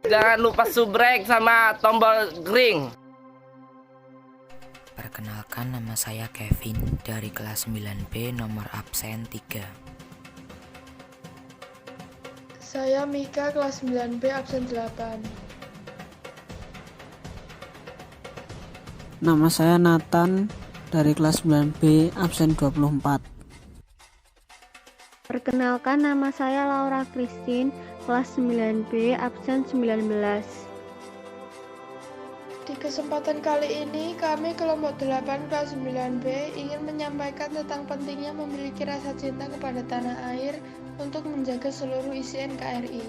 Jangan lupa subrek sama tombol ring. Perkenalkan, nama saya Kevin dari kelas 9B nomor absen 3. Saya Mika kelas 9B absen 8. Nama saya Nathan dari kelas 9B absen 24. Perkenalkan, nama saya Laura Christine, kelas 9B, absen 19. Di kesempatan kali ini, kami kelompok 8 kelas 9B ingin menyampaikan tentang pentingnya memiliki rasa cinta kepada tanah air untuk menjaga seluruh isi NKRI.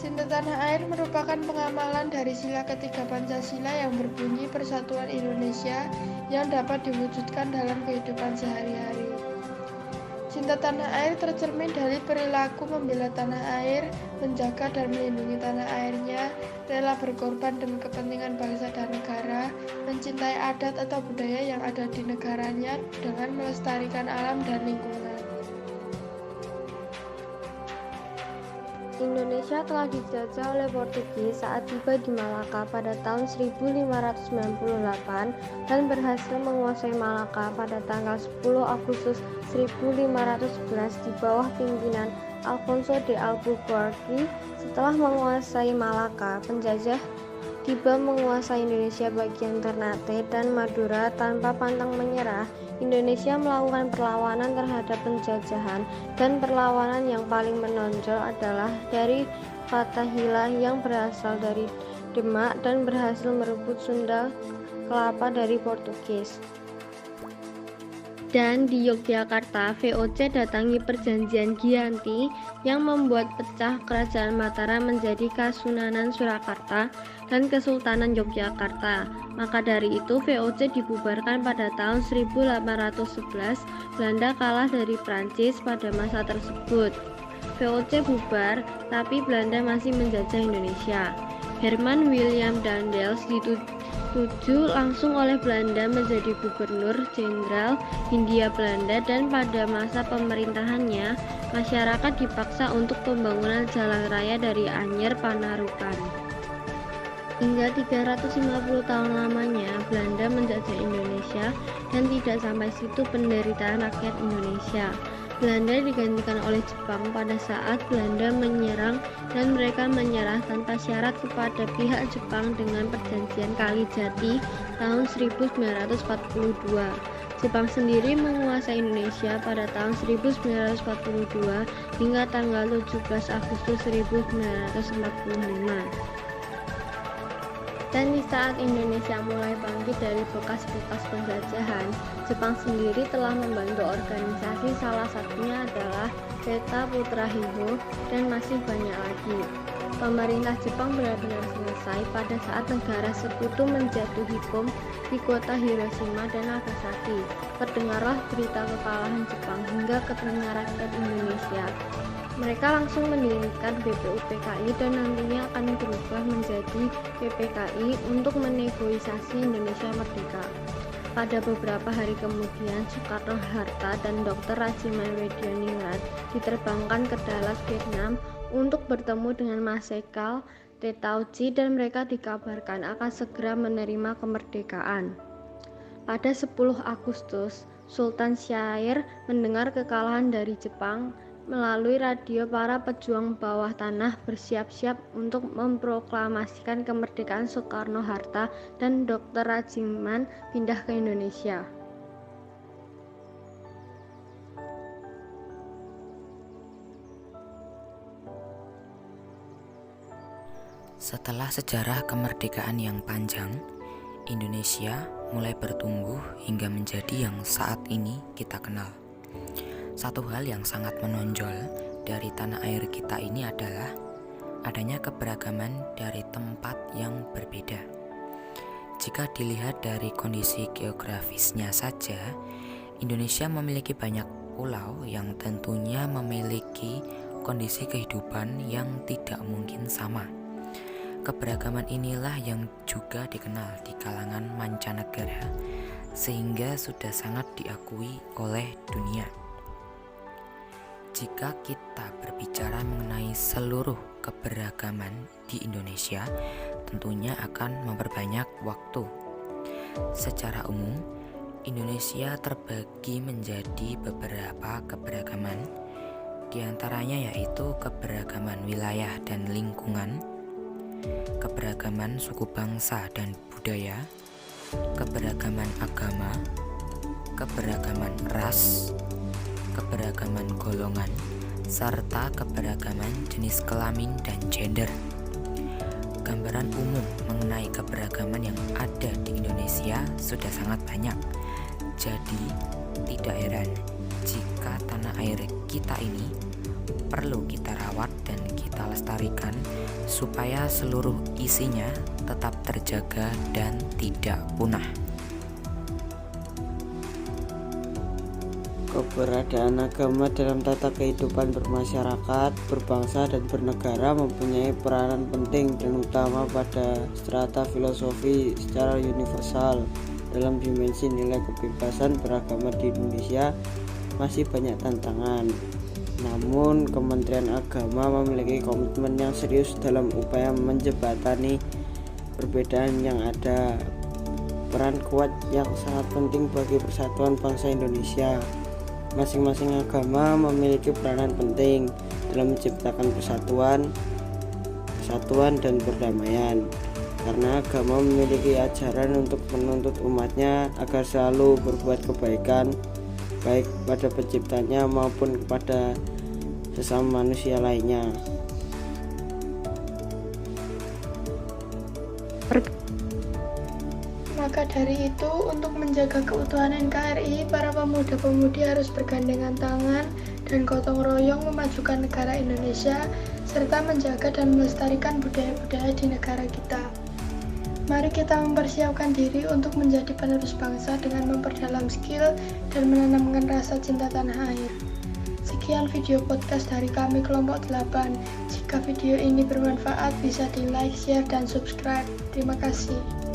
Cinta tanah air merupakan pengamalan dari sila ketiga Pancasila yang berbunyi Persatuan Indonesia yang dapat diwujudkan dalam kehidupan sehari-hari. Cinta tanah air tercermin dari perilaku membela tanah air, menjaga dan melindungi tanah airnya, rela berkorban demi kepentingan bangsa dan negara, mencintai adat atau budaya yang ada di negaranya dengan melestarikan alam dan lingkungan. Indonesia telah dijajah oleh Portugis saat tiba di Malaka pada tahun 1598 dan berhasil menguasai Malaka pada tanggal 10 Agustus 1511 di bawah pimpinan Alfonso de Albuquerque. Setelah menguasai Malaka, penjajah tiba menguasai Indonesia bagian Ternate dan Madura tanpa pantang menyerah. Indonesia melakukan perlawanan terhadap penjajahan, dan perlawanan yang paling menonjol adalah dari Fathahillah yang berasal dari Demak dan berhasil merebut Sunda Kelapa dari Portugis. Dan di Yogyakarta, VOC datangi perjanjian Giyanti yang membuat pecah Kerajaan Mataram menjadi Kasunanan Surakarta dan Kesultanan Yogyakarta. Maka dari itu VOC dibubarkan pada tahun 1811. Belanda kalah dari Prancis pada masa tersebut. VOC bubar, tapi Belanda masih menjajah Indonesia. Herman William Daendels dituju langsung oleh Belanda menjadi Gubernur Jenderal Hindia Belanda, dan pada masa pemerintahannya masyarakat dipaksa untuk pembangunan jalan raya dari Anyer Panarukan. Hingga 350 tahun lamanya Belanda menjajah Indonesia, dan tidak sampai situ penderitaan rakyat Indonesia. Belanda digantikan oleh Jepang pada saat Belanda menyerang, dan mereka menyerah tanpa syarat kepada pihak Jepang dengan perjanjian Kalijati tahun 1942. Jepang sendiri menguasai Indonesia pada tahun 1942 hingga tanggal 17 Agustus 1945. Dan di saat Indonesia mulai bangkit dari bekas-bekas penjajahan, Jepang sendiri telah membantu organisasi, salah satunya adalah Beta Putra Himbo, dan masih banyak lagi. Pemerintah Jepang benar-benar selesai pada saat negara sekutu menjatuhi bom di kota Hiroshima dan Nagasaki. Terdengarlah berita kekalahan Jepang hingga ke telinga rakyat Indonesia. Mereka langsung mendirikan BPUPKI dan nantinya akan berubah menjadi PPKI untuk menegosiasi Indonesia merdeka. Pada beberapa hari kemudian, Soekarno-Hatta dan Dr. Rajiman Weddianingrat diterbangkan ke Dallas, Vietnam untuk bertemu dengan Marsekal Tetauci, dan mereka dikabarkan akan segera menerima kemerdekaan. Pada 10 Agustus, Sultan Syair mendengar kekalahan dari Jepang. Melalui radio, para pejuang bawah tanah bersiap-siap untuk memproklamasikan kemerdekaan. Soekarno-Hatta dan Dr. Rajiman pindah ke Indonesia. Setelah sejarah kemerdekaan yang panjang, Indonesia mulai bertumbuh hingga menjadi yang saat ini kita kenal. Satu hal yang sangat menonjol dari tanah air kita ini adalah adanya keberagaman dari tempat yang berbeda. Jika dilihat dari kondisi geografisnya saja, Indonesia memiliki banyak pulau yang tentunya memiliki kondisi kehidupan yang tidak mungkin sama. Keberagaman inilah yang juga dikenal di kalangan mancanegara, sehingga sudah sangat diakui oleh dunia. Jika kita berbicara mengenai seluruh keberagaman di Indonesia, tentunya akan memperbanyak waktu. Secara umum, Indonesia terbagi menjadi beberapa keberagaman, di antaranya yaitu keberagaman wilayah dan lingkungan, keberagaman suku bangsa dan budaya, keberagaman agama, keberagaman ras, keberagaman golongan, serta keberagaman jenis kelamin dan gender. Gambaran umum mengenai keberagaman yang ada di Indonesia sudah sangat banyak. Jadi, tidak heran jika tanah air kita ini perlu kita rawat dan kita lestarikan supaya seluruh isinya tetap terjaga dan tidak punah. Keberadaan agama dalam tata kehidupan bermasyarakat, berbangsa, dan bernegara mempunyai peranan penting dan utama pada strata filosofi secara universal. Dalam dimensi nilai kebebasan beragama di Indonesia masih banyak tantangan. Namun, Kementerian Agama memiliki komitmen yang serius dalam upaya menjembatani perbedaan yang ada. Peran kuat yang sangat penting bagi persatuan bangsa Indonesia. Masing-masing agama memiliki peranan penting dalam menciptakan persatuan dan perdamaian. Karena agama memiliki ajaran untuk menuntut umatnya agar selalu berbuat kebaikan, baik pada penciptanya maupun kepada sesama manusia lainnya. Maka dari itu, untuk menjaga keutuhan NKRI, para pemuda-pemudi harus bergandengan tangan dan gotong royong memajukan negara Indonesia, serta menjaga dan melestarikan budaya-budaya di negara kita. Mari kita mempersiapkan diri untuk menjadi penerus bangsa dengan memperdalam skill dan menanamkan rasa cinta tanah air. Sekian video podcast dari kami kelompok 8. Jika video ini bermanfaat, bisa di like, share, dan subscribe. Terima kasih.